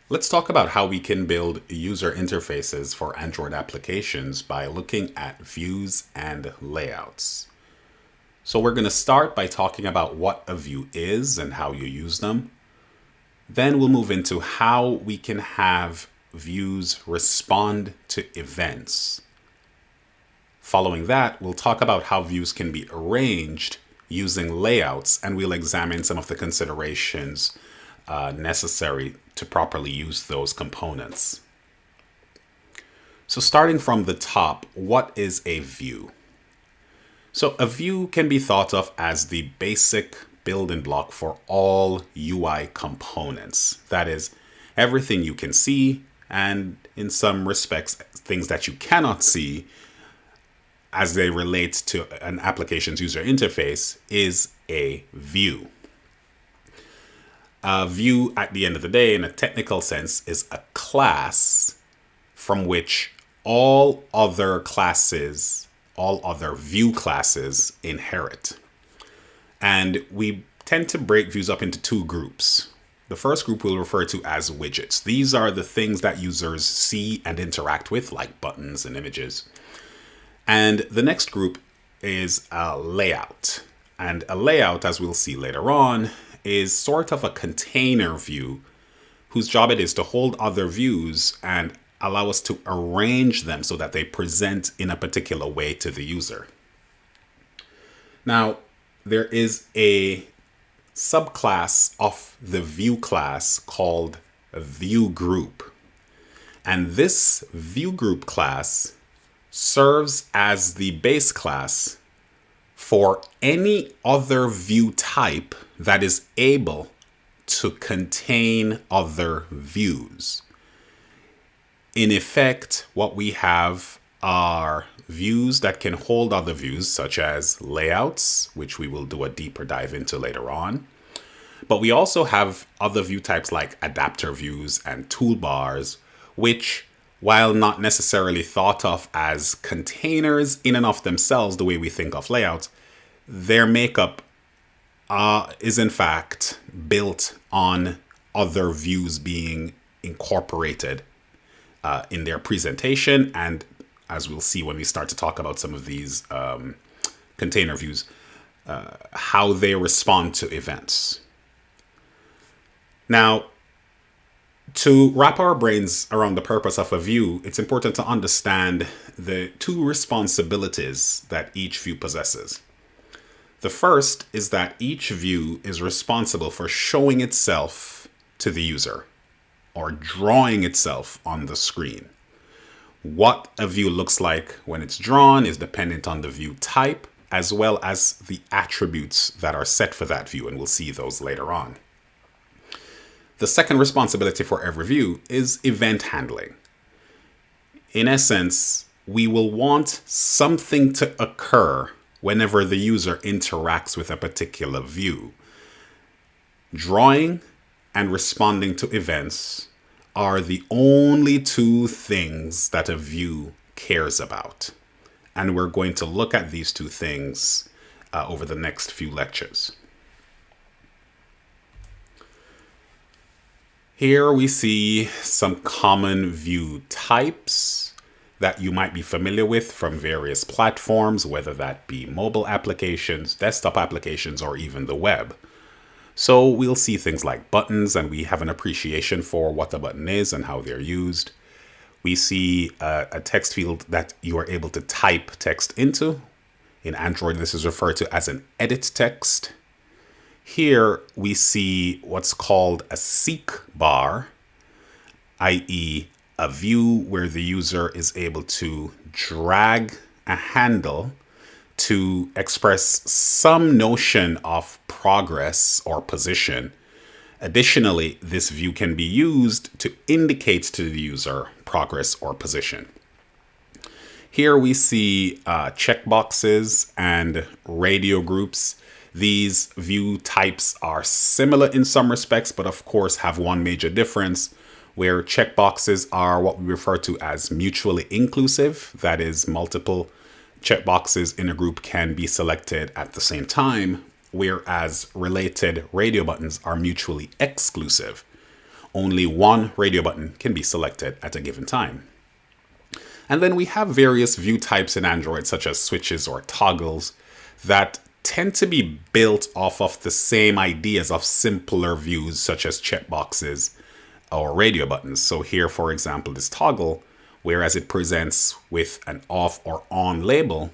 Let's talk about how we can build user interfaces for Android applications by looking at views and layouts. So we're going to start by talking about what a view is and how you use them. Then we'll move into how we can have views respond to events. Following that, we'll talk about how views can be arranged using layouts, and we'll examine some of the considerations necessary to properly use those components. So starting from the top, what is a view? So a view can be thought of as the basic building block for all UI components. That is, everything you can see, and in some respects, things that you cannot see as they relate to an application's user interface is a view. A view, at the end of the day, in a technical sense, is a class from which all other classes, all other view classes inherit. And we tend to break views up into two groups. The first group we'll refer to as widgets. These are the things that users see and interact with, like buttons and images. And the next group is a layout. And a layout, as we'll see later on, is sort of a container view whose job it is to hold other views and allow us to arrange them so that they present in a particular way to the user. Now, there is a subclass of the view class called a view group. And this view group class serves as the base class for any other view type that is able to contain other views. In effect, what we have are views that can hold other views, such as layouts, which we will do a deeper dive into later on. But we also have other view types like adapter views and toolbars, which, while not necessarily thought of as containers in and of themselves the way we think of layouts, their makeup is in fact built on other views being incorporated in their presentation, and as we'll see when we start to talk about some of these container views, how they respond to events. Now, to wrap our brains around the purpose of a view, it's important to understand the two responsibilities that each view possesses. The first is that each view is responsible for showing itself to the user or drawing itself on the screen. What a view looks like when it's drawn is dependent on the view type as well as the attributes that are set for that view, and we'll see those later on. The second responsibility for every view is event handling. In essence, we will want something to occur whenever the user interacts with a particular view. Drawing and responding to events are the only two things that a view cares about. And we're going to look at these two things over the next few lectures. Here we see some common view types that you might be familiar with from various platforms, whether that be mobile applications, desktop applications, or even the web. So we'll see things like buttons, and we have an appreciation for what a button is and how they're used. We see a text field that you are able to type text into. In Android, this is referred to as an edit text. Here we see what's called a seek bar, i.e. a view where the user is able to drag a handle to express some notion of progress or position. Additionally, this view can be used to indicate to the user progress or position. Here we see checkboxes and radio groups. These view types are similar in some respects, but of course have one major difference, where checkboxes are what we refer to as mutually inclusive. That is, multiple checkboxes in a group can be selected at the same time, whereas related radio buttons are mutually exclusive. Only one radio button can be selected at a given time. And then we have various view types in Android, such as switches or toggles, that tend to be built off of the same ideas of simpler views, such as checkboxes or radio buttons. So here, for example, this toggle, whereas it presents with an off or on label,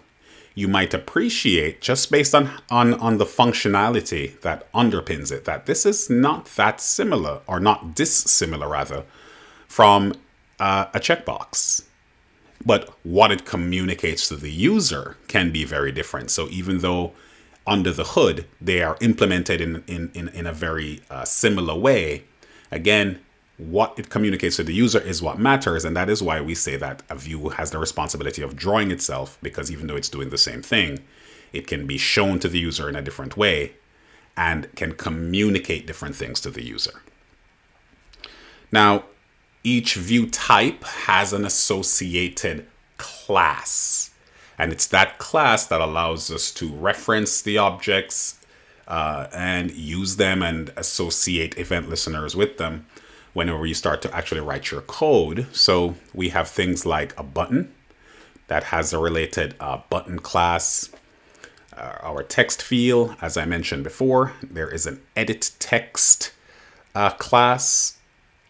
you might appreciate, just based on the functionality that underpins it, that this is not that similar, or not dissimilar rather, from a checkbox. But what it communicates to the user can be very different. So even though under the hood they are implemented in a very similar way, again, what it communicates to the user is what matters. And that is why we say that a view has the responsibility of drawing itself, because even though it's doing the same thing, it can be shown to the user in a different way and can communicate different things to the user. Now, each view type has an associated class, and it's that class that allows us to reference the objects and use them and associate event listeners with them whenever you start to actually write your code. So we have things like a button that has a related button class, our text field, as I mentioned before. There is an edit text class,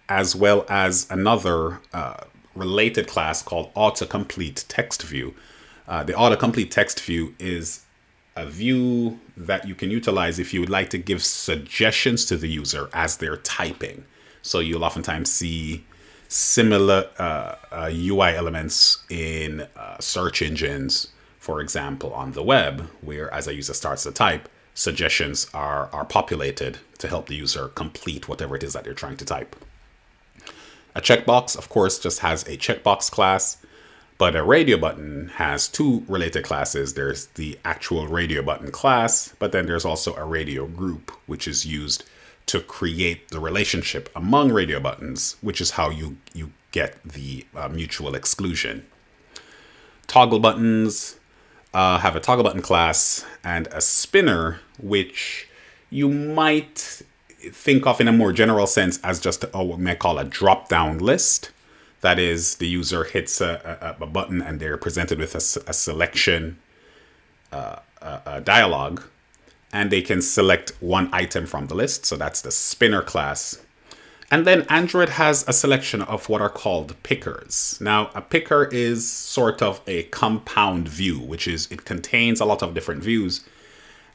as well as another related class called autocomplete text view. The autocomplete text view is a view that you can utilize if you would like to give suggestions to the user as they're typing. So you'll oftentimes see similar UI elements in search engines, for example, on the web, where as a user starts to type, suggestions are populated to help the user complete whatever it is that they're trying to type. A checkbox, of course, just has a checkbox class, but a radio button has two related classes. There's the actual radio button class, but then there's also a radio group, which is used to create the relationship among radio buttons, which is how you get the mutual exclusion. Toggle buttons have a toggle button class and a spinner, which you might think of in a more general sense as just what we may call a drop-down list. That is, the user hits a button and they're presented with a selection dialog, and they can select one item from the list. So that's the spinner class. And then Android has a selection of what are called pickers. Now, a picker is sort of a compound view, which is it contains a lot of different views.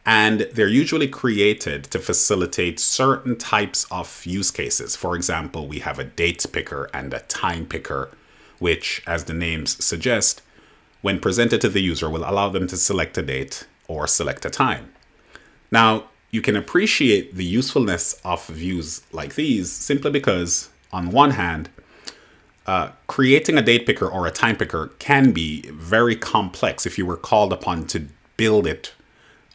And they're usually created to facilitate certain types of use cases. For example, we have a date picker and a time picker, which, as the names suggest, when presented to the user, will allow them to select a date or select a time. Now, you can appreciate the usefulness of views like these simply because, on one hand, creating a date picker or a time picker can be very complex if you were called upon to build it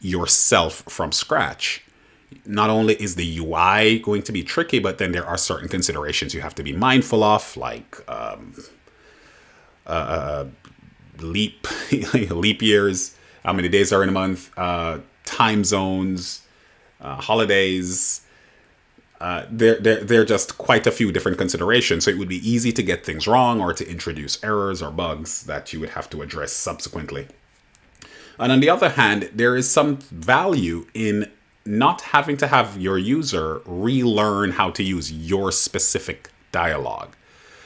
yourself from scratch. Not only is the UI going to be tricky, but then there are certain considerations you have to be mindful of, like leap years, how many days are in a month, time zones, holidays. There are just quite a few different considerations. So it would be easy to get things wrong or to introduce errors or bugs that you would have to address subsequently. And on the other hand, there is some value in not having to have your user relearn how to use your specific dialogue.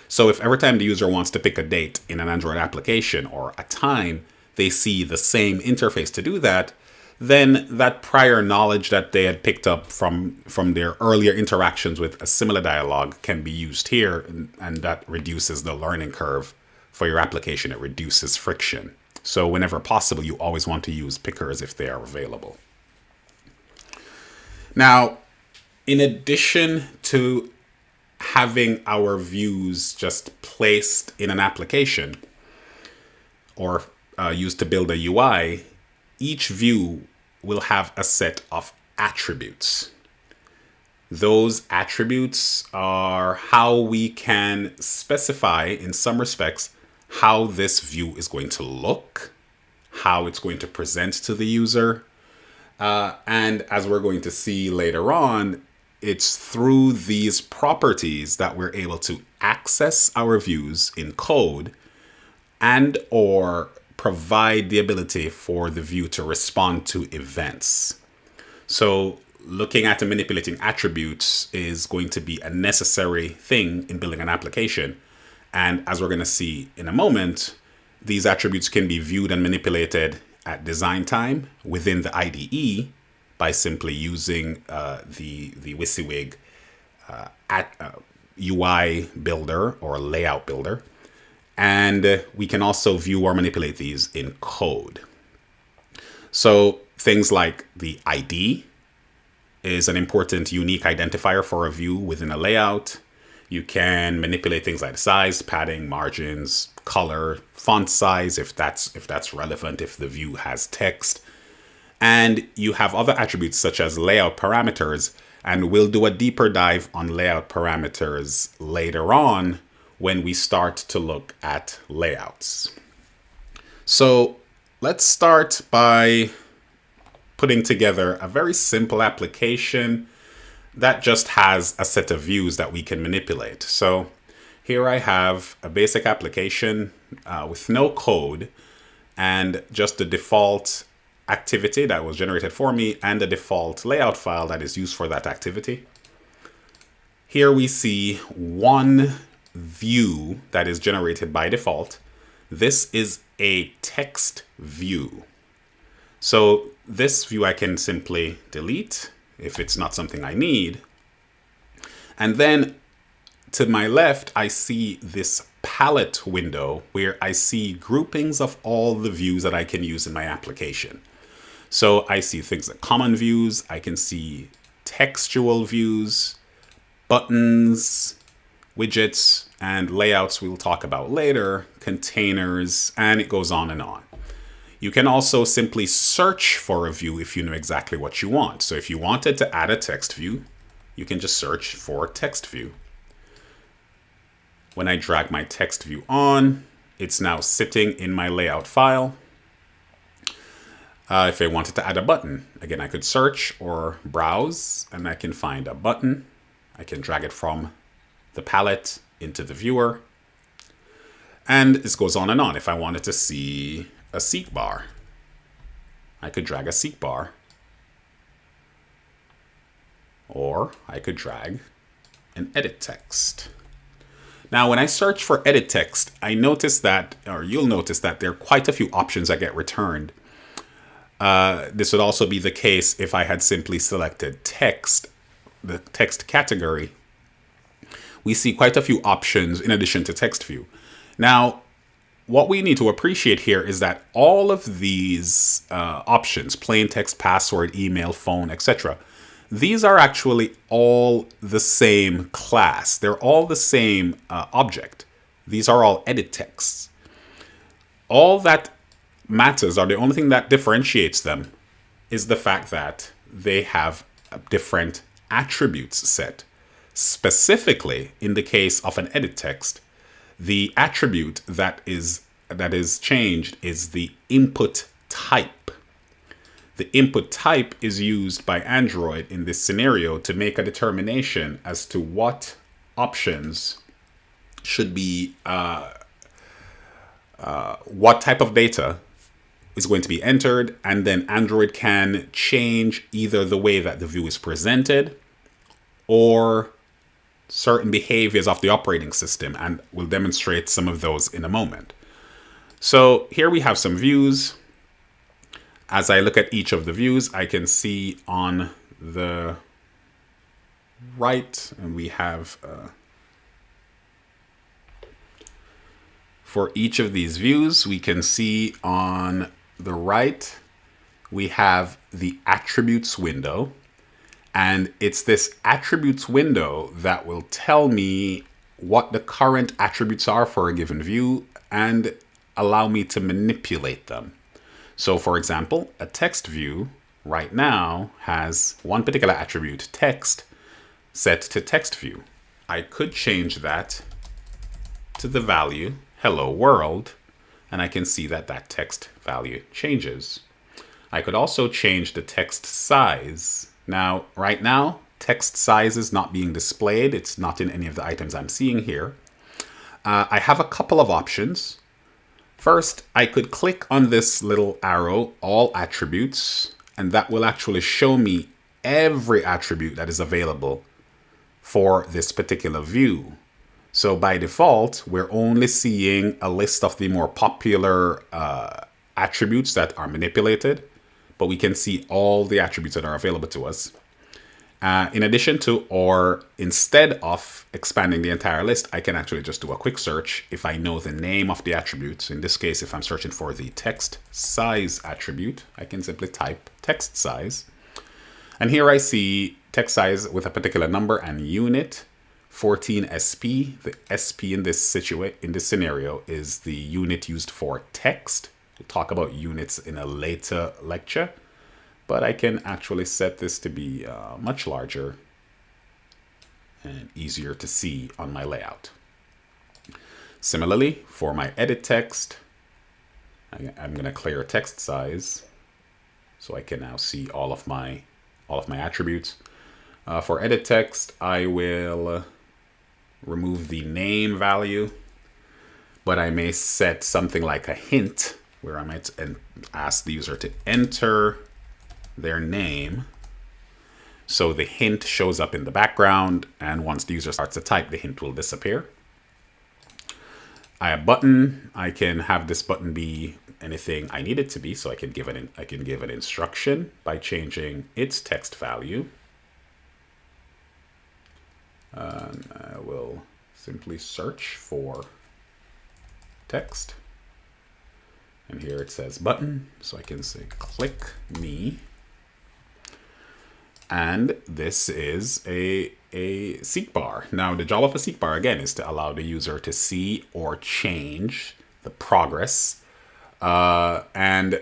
So if every time the user wants to pick a date in an Android application or a time, they see the same interface to do that, then that prior knowledge that they had picked up from their earlier interactions with a similar dialogue can be used here, and that reduces the learning curve for your application. It reduces friction. So whenever possible, you always want to use pickers if they are available. Now, in addition to having our views just placed in an application or used to build a UI, each view will have a set of attributes. Those attributes are how we can specify, in some respects, how this view is going to look, how it's going to present to the user. And as we're going to see later on, it's through these properties that we're able to access our views in code and or provide the ability for the view to respond to events. So looking at and manipulating attributes is going to be a necessary thing in building an application. And as we're going to see in a moment, these attributes can be viewed and manipulated at design time within the IDE by simply using the WYSIWYG UI builder or layout builder. And we can also view or manipulate these in code. So things like the ID is an important unique identifier for a view within a layout. You can manipulate things like size, padding, margins, color, font size, if that's relevant, if the view has text. And you have other attributes such as layout parameters, and we'll do a deeper dive on layout parameters later on when we start to look at layouts. So let's start by putting together a very simple application that just has a set of views that we can manipulate. So here I have a basic application with no code and just the default activity that was generated for me and the default layout file that is used for that activity. Here we see one view that is generated by default. This is a text view. So this view I can simply delete if it's not something I need. And then to my left, I see this palette window where I see groupings of all the views that I can use in my application. So I see things like common views, I can see textual views, buttons, widgets, and layouts we'll talk about later, containers, and it goes on and on. You can also simply search for a view if you know exactly what you want. So if you wanted to add a text view, you can just search for text view. When I drag my text view on, it's now sitting in my layout file. If I wanted to add a button, again, I could search or browse and I can find a button. I can drag it from the palette into the viewer. And this goes on and on. If I wanted to see a seek bar, I could drag a seek bar. Or I could drag an edit text. Now, when I search for edit text, I notice that, or you'll notice that there are quite a few options that get returned. This would also be the case if I had simply selected text, the text category. We see quite a few options in addition to text view. Now, what we need to appreciate here is that all of these options, plain text, password, email, phone, etc., these are actually all the same class. They're all the same object. These are all edit texts. All that matters, or the only thing that differentiates them, is the fact that they have a different attributes set. Specifically, in the case of an edit text, the attribute that is changed is the input type. The input type is used by Android in this scenario to make a determination as to what options should be, what type of data is going to be entered, and then Android can change either the way that the view is presented or certain behaviors of the operating system, and we'll demonstrate some of those in a moment. So here we have some views. As I look at each of the views, I can see on the right, and we have, for each of these views, we can see on the right, we have the attributes window. And it's this attributes window that will tell me what the current attributes are for a given view and allow me to manipulate them. So for example, a text view right now has one particular attribute, text, set to text view. I could change that to the value hello world, and I can see that that text value changes. I could also change the text size. Now, right now, text sizes not being displayed. It's not in any of the items I'm seeing here. I have a couple of options. First, I could click on this little arrow, all attributes, and that will actually show me every attribute that is available for this particular view. So by default, we're only seeing a list of the more popular attributes that are manipulated, but we can see all the attributes that are available to us. In addition to, or instead of expanding the entire list, I can actually just do a quick search if I know the name of the attributes. In this case, if I'm searching for the text size attribute, I can simply type text size. And here I see text size with a particular number and unit, 14 SP. The SP in this scenario is the unit used for text. We'll talk about units in a later lecture. But I can actually set this to be much larger and easier to see on my layout. Similarly, for my edit text, I'm going to clear text size so I can now see all of my attributes. For edit text, I will remove the name value, but I may set something like a hint where I might ask the user to enter their name. So the hint shows up in the background, and once the user starts to type, the hint will disappear. I have a button. I can have this button be anything I need it to be, so I can give an instruction by changing its text value. And I will simply search for text. And here it says button, so I can say click me. And this is a seek bar. Now, the job of a seek bar, again, is to allow the user to see or change the progress. And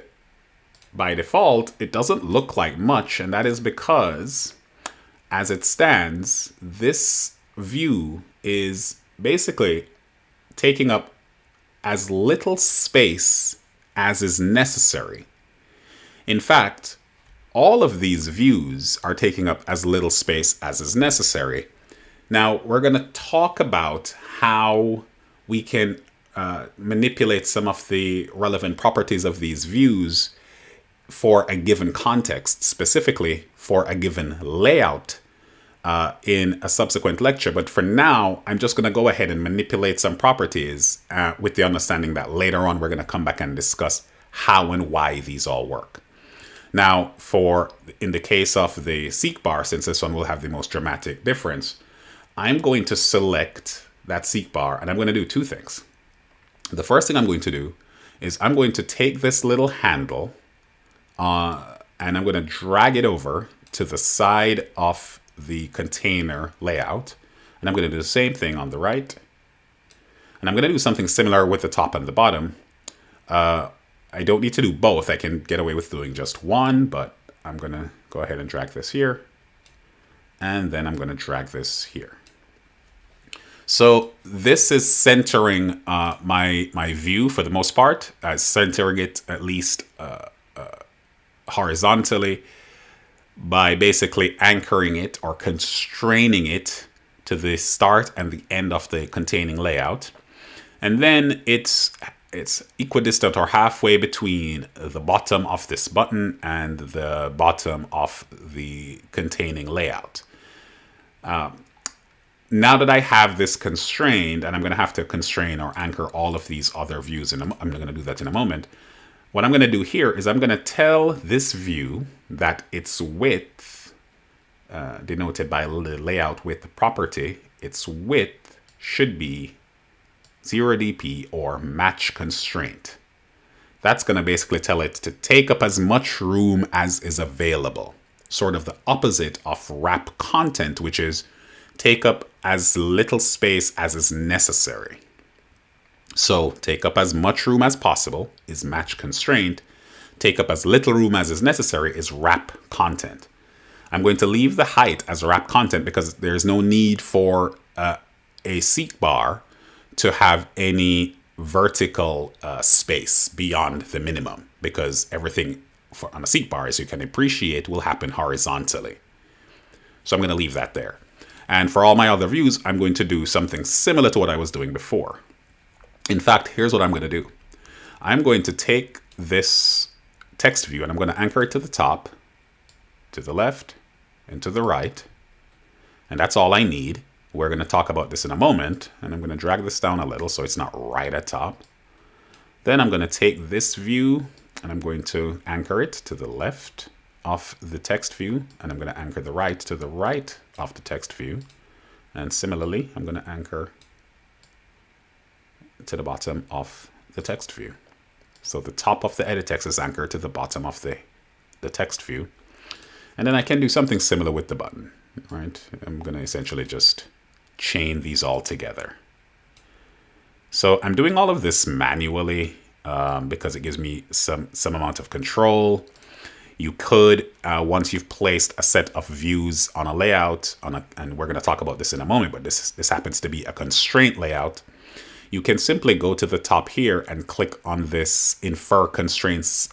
by default, it doesn't look like much, and that is because, as it stands, this view is basically taking up as little space as is necessary. In fact, all of these views are taking up as little space as is necessary. Now, we're going to talk about how we can manipulate some of the relevant properties of these views for a given context, specifically for a given layout in a subsequent lecture. But for now, I'm just going to go ahead and manipulate some properties with the understanding that later on we're going to come back and discuss how and why these all work. Now, in the case of the seek bar, since this one will have the most dramatic difference, I'm going to select that seek bar, and I'm going to do two things. The first thing I'm going to do is I'm going to take this little handle and I'm going to drag it over to the side of the container layout. And I'm going to do the same thing on the right. And I'm going to do something similar with the top and the bottom. I don't need to do both. I can get away with doing just one, but I'm going to go ahead and drag this here. And then I'm going to drag this here. So this is centering my view for the most part, centering it at least horizontally by basically anchoring it or constraining it to the start and the end of the containing layout. And then it's equidistant or halfway between the bottom of this button and the bottom of the containing layout. Now that I have this constrained, and I'm going to have to constrain or anchor all of these other views, and I'm going to do that in a moment. What I'm going to do here is I'm going to tell this view that its width, denoted by the layout width property, its width should be 0 dp or match constraint. That's going to basically tell it to take up as much room as is available. Sort of the opposite of wrap content, which is take up as little space as is necessary. So take up as much room as possible is match constraint. Take up as little room as is necessary is wrap content. I'm going to leave the height as wrap content because there's no need for a seek bar to have any vertical space beyond the minimum, because everything on a seek bar, as you can appreciate, will happen horizontally. So I'm going to leave that there. And for all my other views, I'm going to do something similar to what I was doing before. In fact, here's what I'm going to do. I'm going to take this text view and I'm going to anchor it to the top, to the left, and to the right. And that's all I need. We're going to talk about this in a moment. And I'm going to drag this down a little so it's not right at top. Then I'm going to take this view and I'm going to anchor it to the left of the text view. And I'm going to anchor the right to the right of the text view. And similarly, I'm going to anchor to the bottom of the text view. So the top of the edit text is anchored to the bottom of the text view. And then I can do something similar with the button, right? I'm going to essentially just chain these all together. So I'm doing all of this manually because it gives me some amount of control. You could, once you've placed a set of views on a layout, and we're going to talk about this in a moment, but this happens to be a constraint layout, you can simply go to the top here and click on this Infer Constraints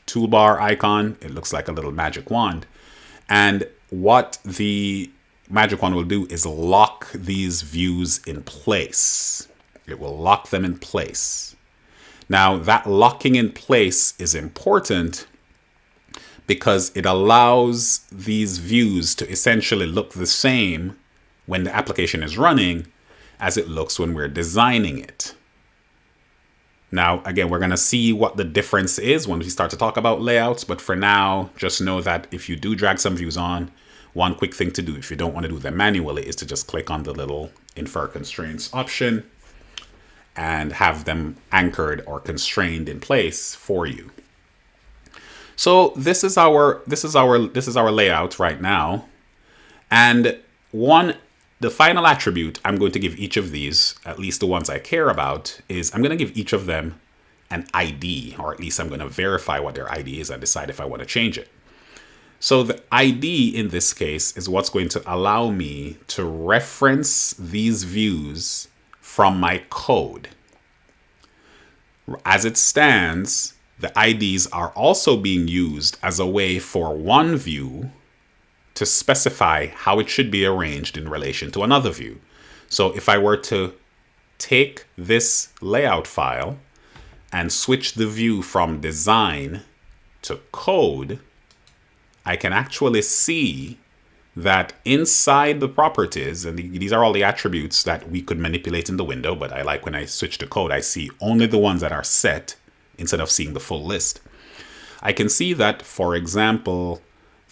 toolbar icon. It looks like a little magic wand. And what the magic wand will do is lock these views in place. It will lock them in place. Now, that locking in place is important because it allows these views to essentially look the same when the application is running as it looks when we're designing it. Now, again, we're going to see what the difference is when we start to talk about layouts. But for now, just know that if you do drag some views on, one quick thing to do if you don't want to do them manually is to just click on the little Infer Constraints option and have them anchored or constrained in place for you. So this is our layout right now. And the final attribute I'm going to give each of these, at least the ones I care about, is I'm going to give each of them an ID, or at least I'm going to verify what their ID is and decide if I want to change it. So the ID in this case is what's going to allow me to reference these views from my code. As it stands, the IDs are also being used as a way for one view to specify how it should be arranged in relation to another view. So if I were to take this layout file and switch the view from design to code, I can actually see that inside the properties, and these are all the attributes that we could manipulate in the window, but I like when I switch to code, I see only the ones that are set instead of seeing the full list. I can see that, for example,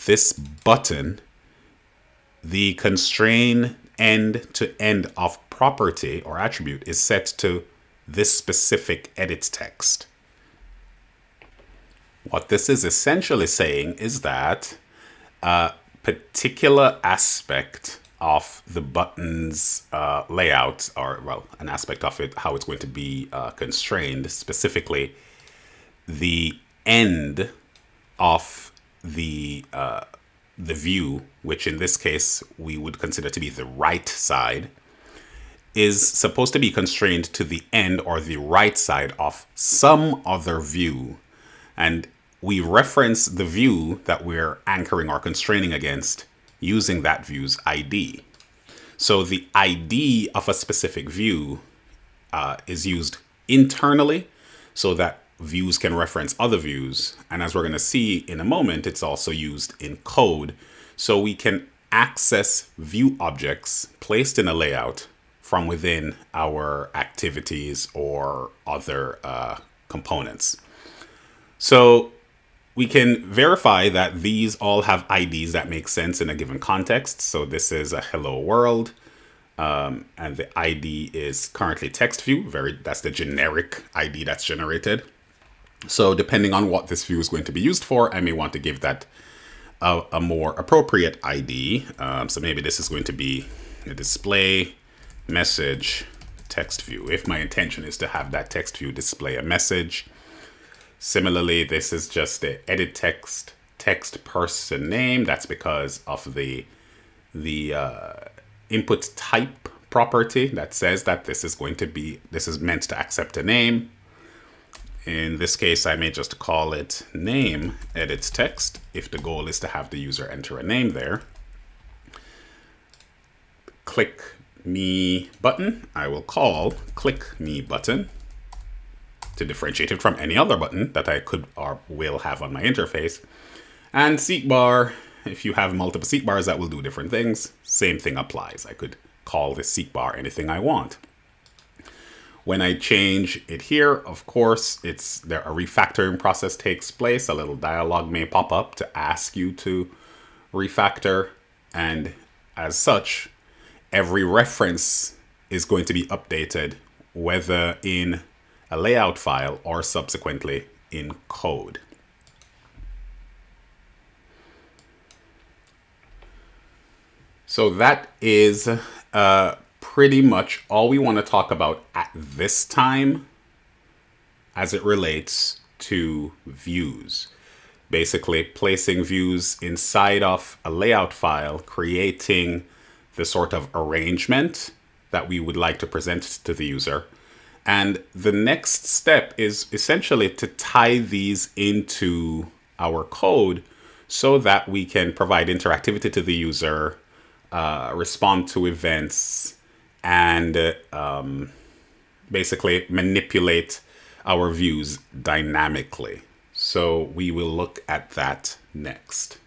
this button, the constrain end to end of property or attribute is set to this specific edit text. What this is essentially saying is that a particular aspect of the button's layout, or well, an aspect of it, how it's going to be constrained, specifically the end of the view, which in this case we would consider to be the right side, is supposed to be constrained to the end or the right side of some other view. And we reference the view that we're anchoring or constraining against using that view's ID. So the ID of a specific view is used internally so that views can reference other views. And as we're going to see in a moment, it's also used in code. So we can access view objects placed in a layout from within our activities or other components. So we can verify that these all have IDs that make sense in a given context. So this is a hello world. And the ID is currently text view. That's the generic ID that's generated. So depending on what this view is going to be used for, I may want to give that a more appropriate ID. So maybe this is going to be a display message text view, if my intention is to have that text view display a message. Similarly, this is just the edit text person name. That's because of the input type property that says that this is meant to accept a name. In this case, I may just call it name edit text if the goal is to have the user enter a name there. click me button, I will call click me button to differentiate it from any other button that I could or will have on my interface. And seek bar, if you have multiple seek bars that will do different things, same thing applies. I could call this seek bar anything I want. When I change it here, of course, a refactoring process takes place. A little dialog may pop up to ask you to refactor. And as such, every reference is going to be updated, whether in a layout file or subsequently in code. So that is pretty much all we want to talk about at this time as it relates to views. Basically, placing views inside of a layout file, creating the sort of arrangement that we would like to present to the user. And the next step is essentially to tie these into our code so that we can provide interactivity to the user, respond to events, and basically manipulate our views dynamically. So we will look at that next.